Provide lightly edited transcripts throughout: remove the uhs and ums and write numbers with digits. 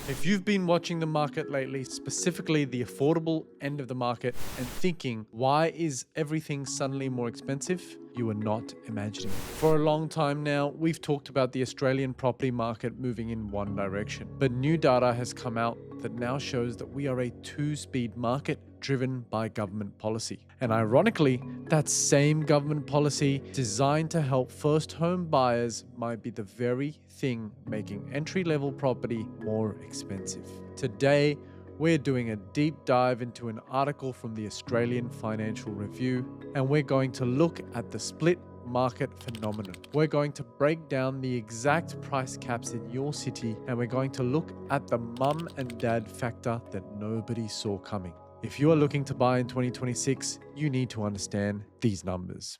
If you've been watching the market lately, specifically the affordable end of the market, and thinking, why is everything suddenly more expensive? You are not imagining. For a long time now, we've talked about the Australian property market moving in one direction. But new data has come out that now shows that we are a two-speed market driven by government policy. And ironically, that same government policy designed to help first home buyers might be the very thing making entry-level property more expensive. Today, we're doing a deep dive into an article from the Australian Financial Review, and we're going to look at the split market phenomenon. We're going to break down the exact price caps in your city, and we're going to look at the mum and dad factor that nobody saw coming. If you are looking to buy in 2026, you need to understand these numbers.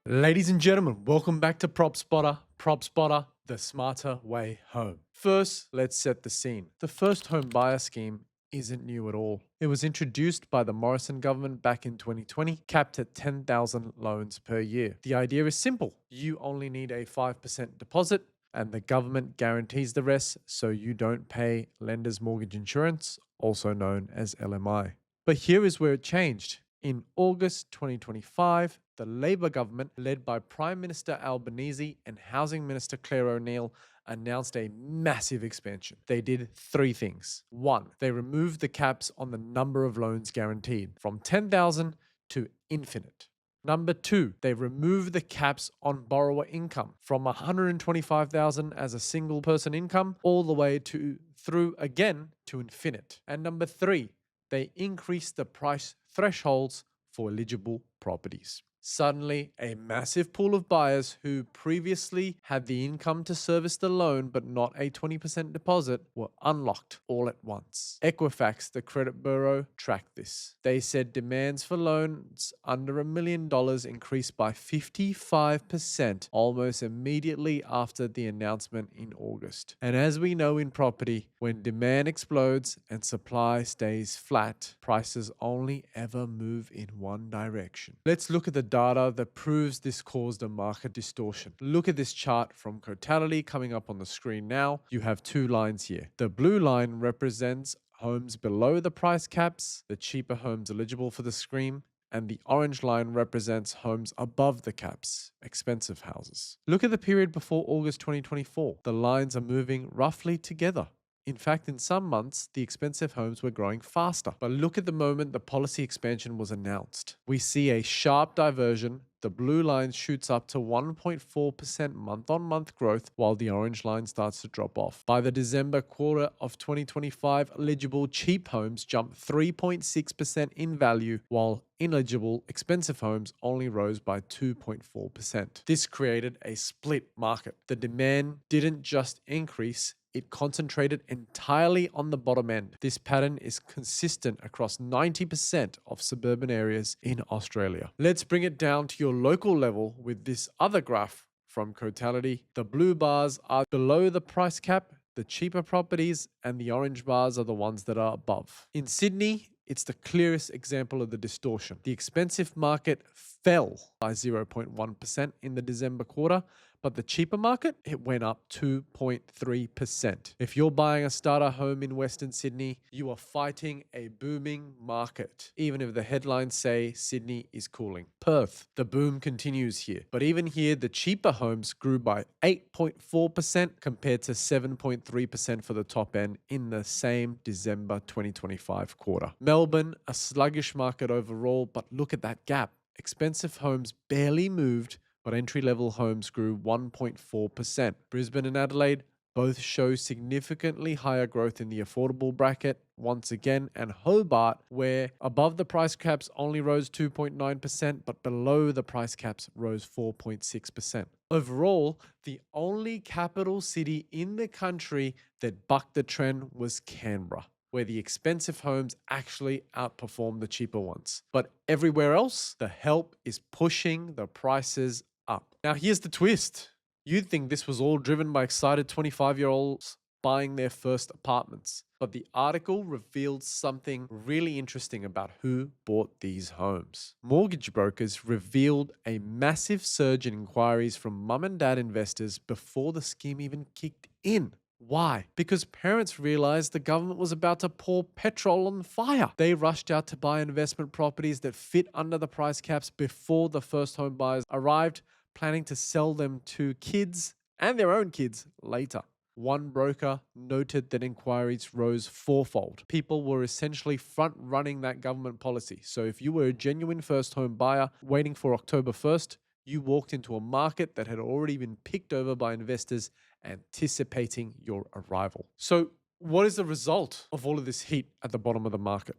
Ladies and gentlemen, welcome back to PropSpotter. PropSpotter, the smarter way home. First, let's set the scene. The first home buyer scheme isn't new at all. It was introduced by the Morrison government back in 2020, capped at 10,000 loans per year. The idea is simple. You only need a 5% deposit, and the government guarantees the rest so you don't pay lender's mortgage insurance, also known as LMI. But here is where it changed. In August 2025, the Labor government, led by Prime Minister Albanese and Housing Minister Claire O'Neil, announced a massive expansion. They did three things. One, they removed the caps on the number of loans guaranteed from 10,000 to infinite. Number two, they removed the caps on borrower income from 125,000 as a single person income all the way through again to infinite. And number three, they increased the price thresholds for eligible properties. Suddenly, a massive pool of buyers who previously had the income to service the loan but not a 20% deposit were unlocked all at once. Equifax, the credit bureau, tracked this. They said demands for loans under $1 million increased by 55% almost immediately after the announcement in August. And as we know in property, when demand explodes and supply stays flat, prices only ever move in one direction. Let's look at the data that proves this caused a market distortion. Look at this chart from Totality coming up on the screen now. You have two lines here. The blue line represents homes below the price caps, the cheaper homes eligible for the scheme, and the orange line represents homes above the caps, expensive houses. Look at the period before August 2024. The lines are moving roughly together. In fact, in some months, the expensive homes were growing faster. But look at the moment the policy expansion was announced. We see a sharp diversion. The blue line shoots up to 1.4% month-on-month growth, while the orange line starts to drop off. By the December quarter of 2025, eligible cheap homes jumped 3.6% in value, while ineligible expensive homes only rose by 2.4%. This created a split market. The demand didn't just increase, it concentrated entirely on the bottom end. This pattern is consistent across 90% of suburban areas in Australia. Let's bring it down to your local level with this other graph from Totality. The blue bars are below the price cap, the cheaper properties, and the orange bars are the ones that are above. In Sydney, it's the clearest example of the distortion. The expensive market fell by 0.1% in the December quarter, but the cheaper market, it went up 2.3%. If you're buying a starter home in Western Sydney, you are fighting a booming market, even if the headlines say Sydney is cooling. Perth, the boom continues here. But even here, the cheaper homes grew by 8.4% compared to 7.3% for the top end in the same December 2025 quarter. Melbourne, a sluggish market overall, but look at that gap. Expensive homes barely moved, but entry-level homes grew 1.4%. Brisbane and Adelaide both show significantly higher growth in the affordable bracket once again, and Hobart, where above the price caps only rose 2.9%, but below the price caps rose 4.6%. Overall, the only capital city in the country that bucked the trend was Canberra, where the expensive homes actually outperform the cheaper ones. But everywhere else, the help is pushing the prices up. Now here's the twist. You'd think this was all driven by excited 25-year-olds buying their first apartments. but the article revealed something really interesting about who bought these homes. Mortgage brokers revealed a massive surge in inquiries from mum and dad investors before the scheme even kicked in. Why? Because parents realized the government was about to pour petrol on the fire. They rushed out to buy investment properties that fit under the price caps before the first home buyers arrived, planning to sell them to kids and their own kids later. One broker noted that inquiries rose fourfold. People were essentially front running that government policy. So if you were a genuine first home buyer waiting for October 1st, you walked into a market that had already been picked over by investors anticipating your arrival. So, what is the result of all of this heat at the bottom of the market?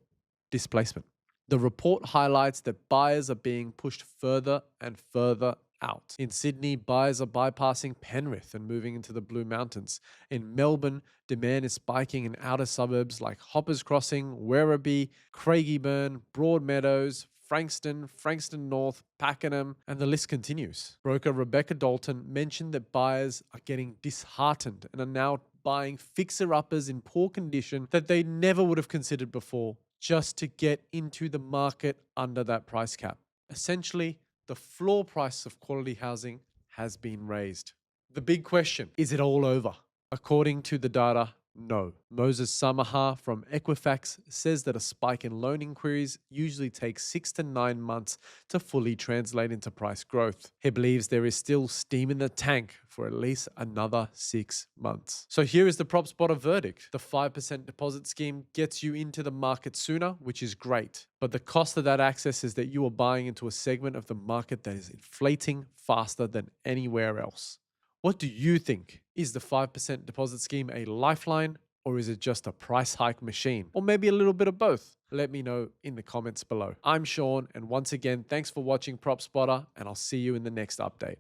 Displacement. The report highlights that buyers are being pushed further and further out. In Sydney, buyers are bypassing Penrith and moving into the Blue Mountains. In Melbourne, demand is spiking in outer suburbs like Hoppers Crossing, Werribee, Craigieburn, Broadmeadows, Frankston, Frankston North, Pakenham, and the list continues. Broker Rebecca Dalton mentioned that buyers are getting disheartened and are now buying fixer-uppers in poor condition that they never would have considered before just to get into the market under that price cap. Essentially, the floor price of quality housing has been raised. The big question, is it all over? According to the data, no. Moses Samaha from Equifax says that a spike in loan inquiries usually takes 6 to 9 months to fully translate into price growth. He believes there is still steam in the tank for at least another 6 months. So here is the PropSpotter verdict. The 5% deposit scheme gets you into the market sooner, which is great. But the cost of that access is that you are buying into a segment of the market that is inflating faster than anywhere else. What do you think? Is the 5% deposit scheme a lifeline, or is it just a price hike machine? Or maybe a little bit of both? Let me know in the comments below. I'm Sean, and once again, thanks for watching PropSpotter, and I'll see you in the next update.